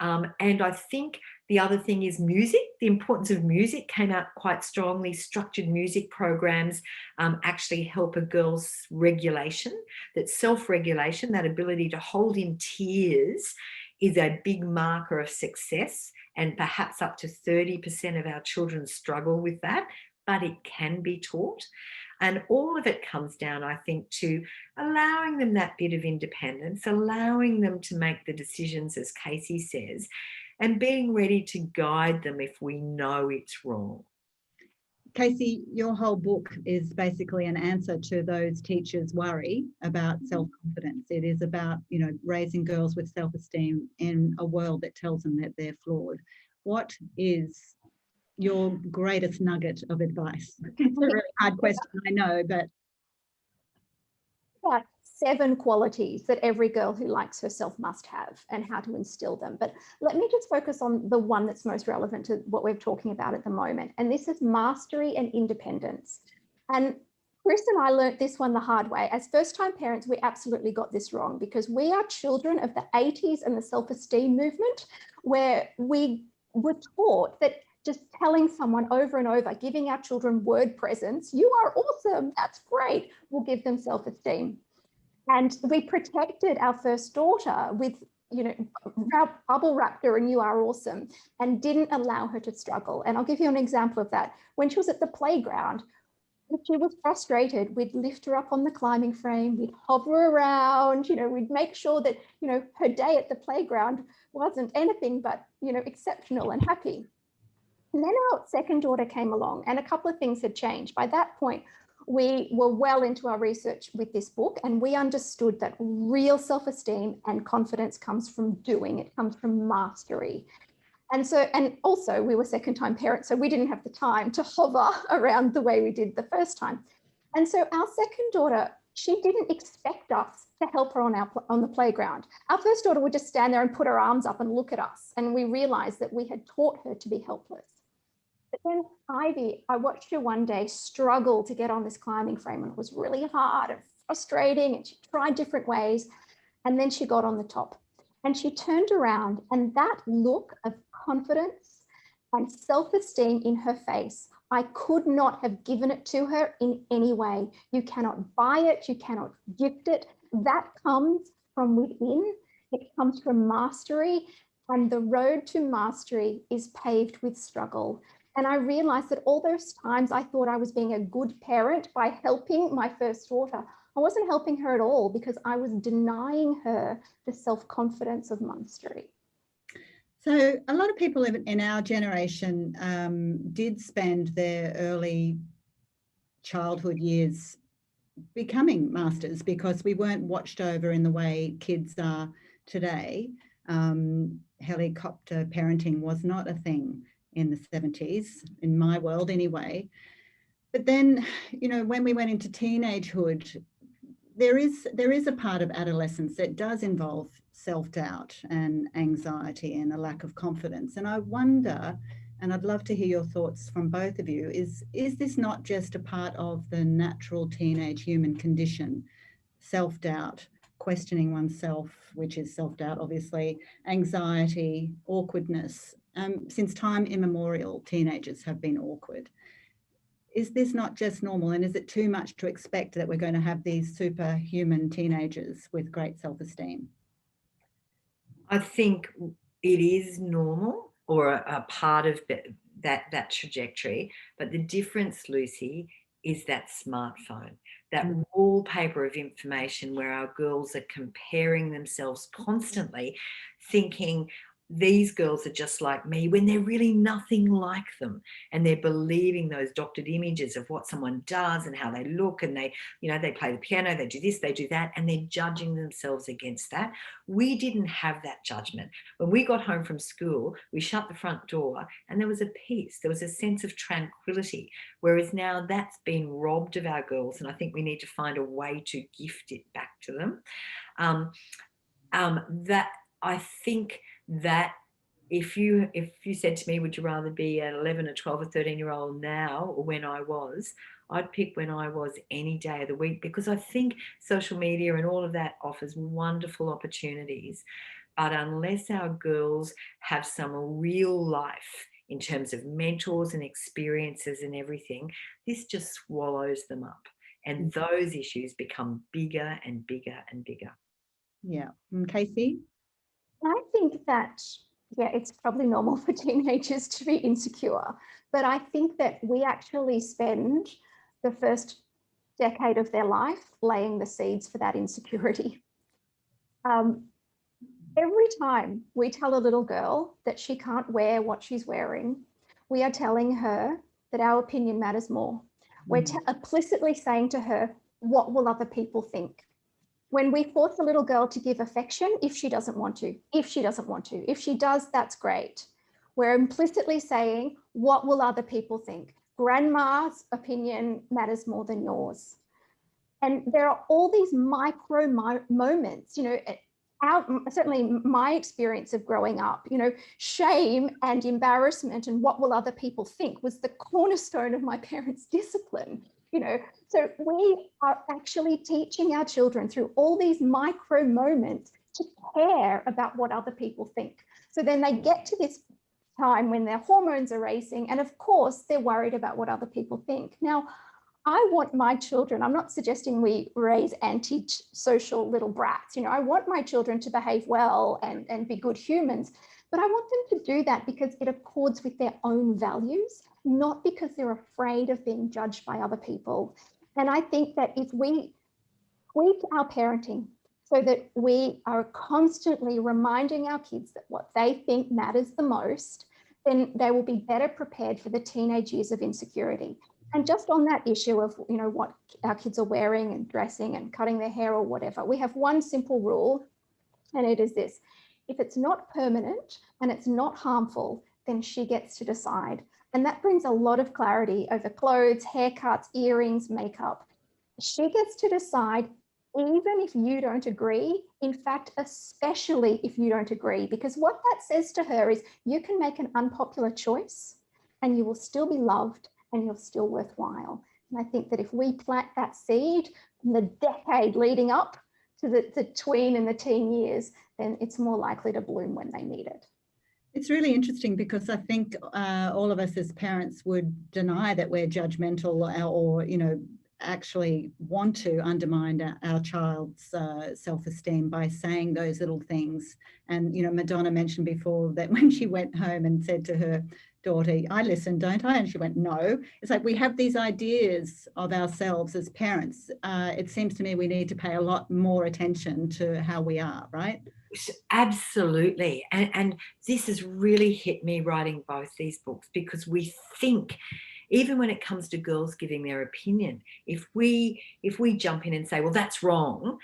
And I think the other thing is music. The importance of music came out quite strongly. Structured music programs actually help a girl's regulation, that self-regulation, that ability to hold in tears is a big marker of success. And perhaps up to 30% of our children struggle with that, but it can be taught. And all of it comes down, I think, to allowing them that bit of independence, allowing them to make the decisions, as Kasey says, and being ready to guide them if we know it's wrong. Kasey, your whole book is basically an answer to those teachers' worry about self-confidence. It is about, raising girls with self-esteem in a world that tells them that they're flawed. What is your greatest nugget of advice? It's a really hard question, I know, but... Yeah, 7 qualities that every girl who likes herself must have and how to instill them. But let me just focus on the one that's most relevant to what we're talking about at the moment. And this is mastery and independence. And Chris and I learnt this one the hard way. As first-time parents, we absolutely got this wrong because we are children of the 80s and the self-esteem movement, where we were taught that just telling someone over and over, giving our children word presents, you are awesome, that's great, will give them self-esteem. And we protected our first daughter with, bubble wrapped her and you are awesome, and didn't allow her to struggle. And I'll give you an example of that. When she was at the playground, if she was frustrated, we'd lift her up on the climbing frame, we'd hover around, we'd make sure that, her day at the playground wasn't anything but, exceptional and happy. And then our second daughter came along and a couple of things had changed. By that point, we were well into our research with this book, and we understood that real self-esteem and confidence comes from doing. It comes from mastery. And also we were second-time parents, so we didn't have the time to hover around the way we did the first time. And so our second daughter, she didn't expect us to help her on the playground. Our first daughter would just stand there and put her arms up and look at us. And we realized that we had taught her to be helpless. But then Ivy, I watched her one day struggle to get on this climbing frame, and it was really hard and frustrating, and she tried different ways. And then she got on the top and she turned around, and that look of confidence and self-esteem in her face. I could not have given it to her in any way. You cannot buy it. You cannot gift it. That comes from within. It comes from mastery. And the road to mastery is paved with struggle. And I realized that all those times I thought I was being a good parent by helping my first daughter, I wasn't helping her at all because I was denying her the self-confidence of mastery. So a lot of people in our generation did spend their early childhood years becoming masters because we weren't watched over in the way kids are today. Helicopter parenting was not a thing in the 70s, in my world anyway. But then, you know, when we went into teenagehood, there is a part of adolescence that does involve self-doubt and anxiety and a lack of confidence. And I wonder, and I'd love to hear your thoughts from both of you, is this not just a part of the natural teenage human condition? Self-doubt, questioning oneself, which is self-doubt, obviously, anxiety, awkwardness. Since time immemorial, teenagers have been awkward. Is this not just normal? And is it too much to expect that we're going to have these superhuman teenagers with great self-esteem? I think it is normal, or a part of that trajectory. But the difference, Lucy, is that smartphone, that wallpaper of information where our girls are comparing themselves constantly, thinking these girls are just like me when they're really nothing like them, and they're believing those doctored images of what someone does and how they look, and they, you know, they play the piano, they do this, they do that, and they're judging themselves against that. We didn't have that judgment. When we got home from school, we shut the front door and there was a peace, there was a sense of tranquility, whereas now that's been robbed of our girls, and I think we need to find a way to gift it back to them. That I think that if you said to me, would you rather be an 11, a 12, or 13-year-old now or when I was, I'd pick when I was any day of the week, because I think social media and all of that offers wonderful opportunities. But unless our girls have some real life in terms of mentors and experiences and everything, this just swallows them up. And those issues become bigger and bigger and bigger. Yeah. Kasey? I think that, yeah, it's probably normal for teenagers to be insecure, but I think that we actually spend the first decade of their life laying the seeds for that insecurity. Every time we tell a little girl that she can't wear what she's wearing, we are telling her that our opinion matters more. We're implicitly saying to her, what will other people think? When we force a little girl to give affection, if she doesn't want to, if she does, that's great. We're implicitly saying, what will other people think? Grandma's opinion matters more than yours. And there are all these micro moments, you know, certainly my experience of growing up, you know, shame and embarrassment and what will other people think was the cornerstone of my parents' discipline. You know, so we are actually teaching our children through all these micro moments to care about what other people think. So then they get to this time when their hormones are racing, and of course they're worried about what other people think. Now, I want my children, I'm not suggesting we raise anti-social little brats, you know, I want my children to behave well and be good humans, but I want them to do that because it accords with their own values, not because they're afraid of being judged by other people. And I think that if we tweak our parenting so that we are constantly reminding our kids that what they think matters the most, then they will be better prepared for the teenage years of insecurity. And just on that issue of, you know, what our kids are wearing and dressing and cutting their hair or whatever, we have one simple rule, and it is this: if it's not permanent and it's not harmful, then she gets to decide. And that brings a lot of clarity over clothes, haircuts, earrings, makeup. She gets to decide, even if you don't agree, in fact, especially if you don't agree, because what that says to her is you can make an unpopular choice and you will still be loved and you're still worthwhile. And I think that if we plant that seed in the decade leading up to the tween and the teen years, then it's more likely to bloom when they need it. It's really interesting because I think all of us as parents would deny that we're judgmental or actually want to undermine our child's self-esteem by saying those little things. And, Madonna mentioned before that when she went home and said to her daughter, I listen, don't I? And she went, no. It's like we have these ideas of ourselves as parents. It seems to me we need to pay a lot more attention to how we are, right? Absolutely. And this has really hit me writing both these books, because we think, even when it comes to girls giving their opinion, if we jump in and say, well, that's wrong,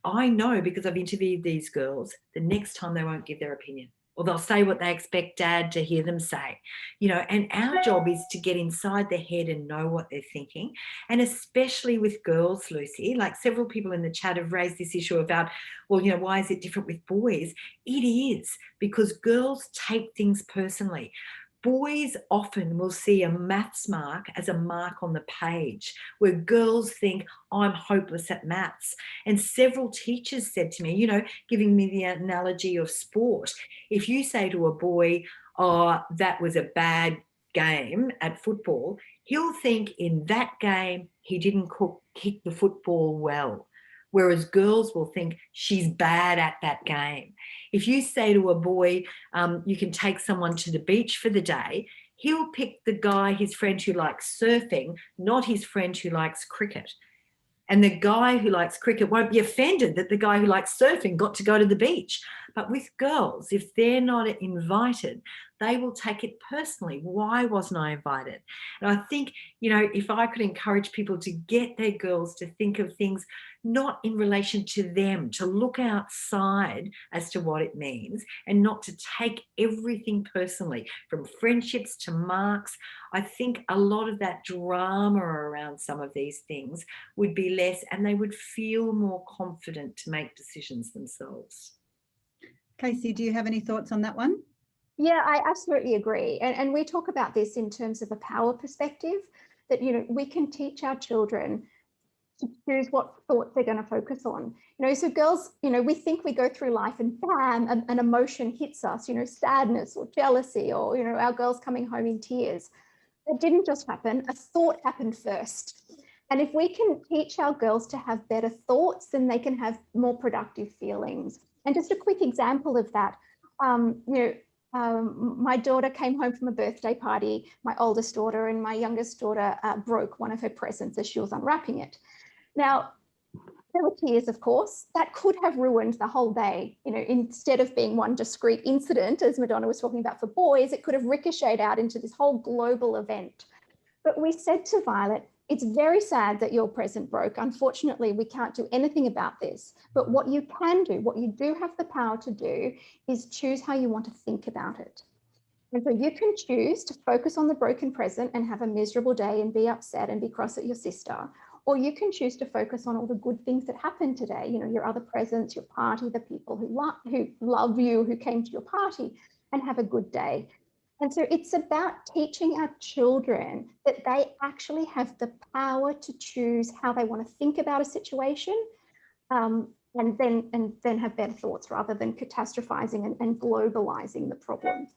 I know, because I've interviewed these girls, the next time they won't give their opinion, or they'll say what they expect dad to hear them say, and our job is to get inside their head and know what they're thinking. And especially with girls, Lucy, like several people in the chat have raised this issue about, well, why is it different with boys? It is, because girls take things personally. Boys often will see a maths mark as a mark on the page, where girls think, I'm hopeless at maths. And several teachers said to me, giving me the analogy of sport, if you say to a boy, oh, that was a bad game at football, he'll think in that game he didn't kick the football well. Whereas girls will think she's bad at that game. If you say to a boy, you can take someone to the beach for the day, he'll pick his friend who likes surfing, not his friend who likes cricket. And the guy who likes cricket won't be offended that the guy who likes surfing got to go to the beach. But with girls, if they're not invited, they will take it personally. Why wasn't I invited? And I think, if I could encourage people to get their girls to think of things not in relation to them, to look outside as to what it means, and not to take everything personally, from friendships to marks. I think a lot of that drama around some of these things would be less, and they would feel more confident to make decisions themselves. Kasey, do you have any thoughts on that one? Yeah, I absolutely agree. And we talk about this in terms of a power perspective, that, we can teach our children to choose what thoughts they're going to focus on. So girls, we think we go through life and bam, an emotion hits us, sadness or jealousy, or, our girls coming home in tears. It didn't just happen. A thought happened first. And if we can teach our girls to have better thoughts, then they can have more productive feelings. And just a quick example of that, my daughter came home from a birthday party. My oldest daughter and my youngest daughter broke one of her presents as she was unwrapping it. Now, there were tears, of course. That could have ruined the whole day. Instead of being one discrete incident, as Madonna was talking about for boys, it could have ricocheted out into this whole global event. But we said to Violet, it's very sad that your present broke. Unfortunately, we can't do anything about this. But what you can do, what you do have the power to do, is choose how you want to think about it. And so you can choose to focus on the broken present and have a miserable day and be upset and be cross at your sister. Or you can choose to focus on all the good things that happened today, your other presents, your party, the people who love you, who came to your party, and have a good day. And so it's about teaching our children that they actually have the power to choose how they want to think about a situation, and then have better thoughts rather than catastrophizing and globalizing the problem.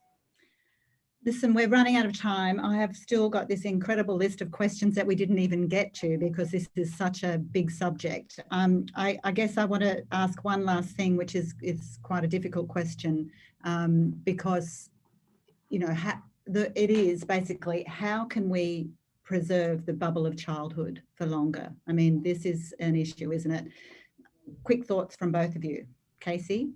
Listen, we're running out of time. I have still got this incredible list of questions that we didn't even get to because this is such a big subject. I guess I want to ask one last thing, which is quite a difficult question, because it is basically, how can we preserve the bubble of childhood for longer? I mean, this is an issue, isn't it? Quick thoughts from both of you. Kasey?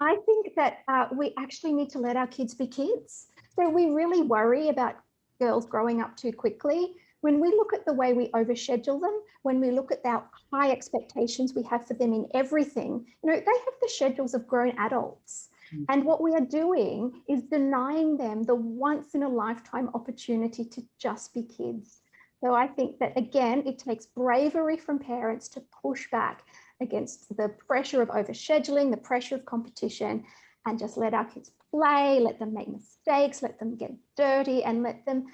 I think that we actually need to let our kids be kids. So we really worry about girls growing up too quickly. When we look at the way we overschedule them, when we look at our high expectations we have for them in everything, they have the schedules of grown adults. And what we are doing is denying them the once in a lifetime opportunity to just be kids. So I think that, again, it takes bravery from parents to push back against the pressure of overscheduling, the pressure of competition, and just let our kids play, let them make mistakes, let them get dirty, and let them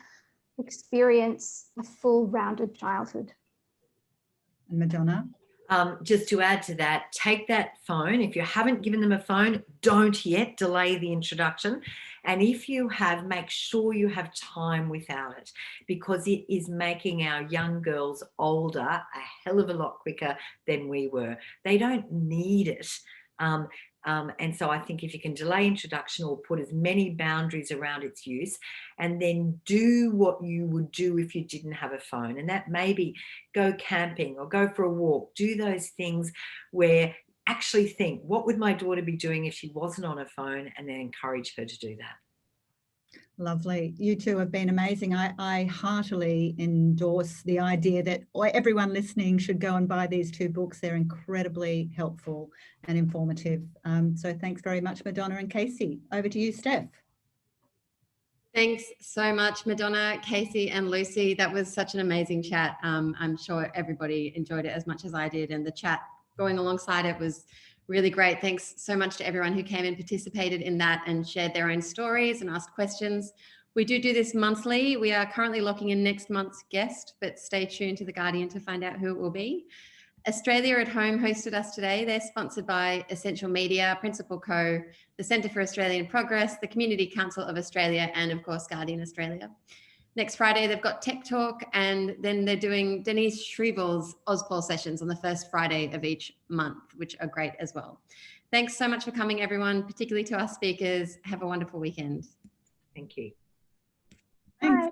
experience a full rounded childhood. And Madonna? Just to add to that, take that phone. If you haven't given them a phone, don't yet, delay the introduction. And if you have, make sure you have time without it, because it is making our young girls older a hell of a lot quicker than we were. They don't need it. And so I think if you can delay introduction or put as many boundaries around its use, and then do what you would do if you didn't have a phone. And that may be go camping or go for a walk, do those things where actually think, what would my daughter be doing if she wasn't on a phone, and then encourage her to do that. Lovely. You two have been amazing. I heartily endorse the idea that everyone listening should go and buy these 2 books. They're incredibly helpful and informative. So thanks very much, Madonna and Kasey. Over to you, Steph. Thanks so much, Madonna, Kasey and Lucy. That was such an amazing chat. I'm sure everybody enjoyed it as much as I did, and the chat going alongside it was really great. Thanks so much to everyone who came and participated in that and shared their own stories and asked questions. We do this monthly. We are currently locking in next month's guest, but stay tuned to The Guardian to find out who it will be. Australia at Home hosted us today. They're sponsored by Essential Media, Principal Co, the Centre for Australian Progress, the Community Council of Australia, and of course, Guardian Australia. Next Friday, they've got Tech Talk, and then they're doing Denise Shrivel's Ozpol sessions on the first Friday of each month, which are great as well. Thanks so much for coming, everyone, particularly to our speakers. Have a wonderful weekend. Thank you. Thanks. Bye.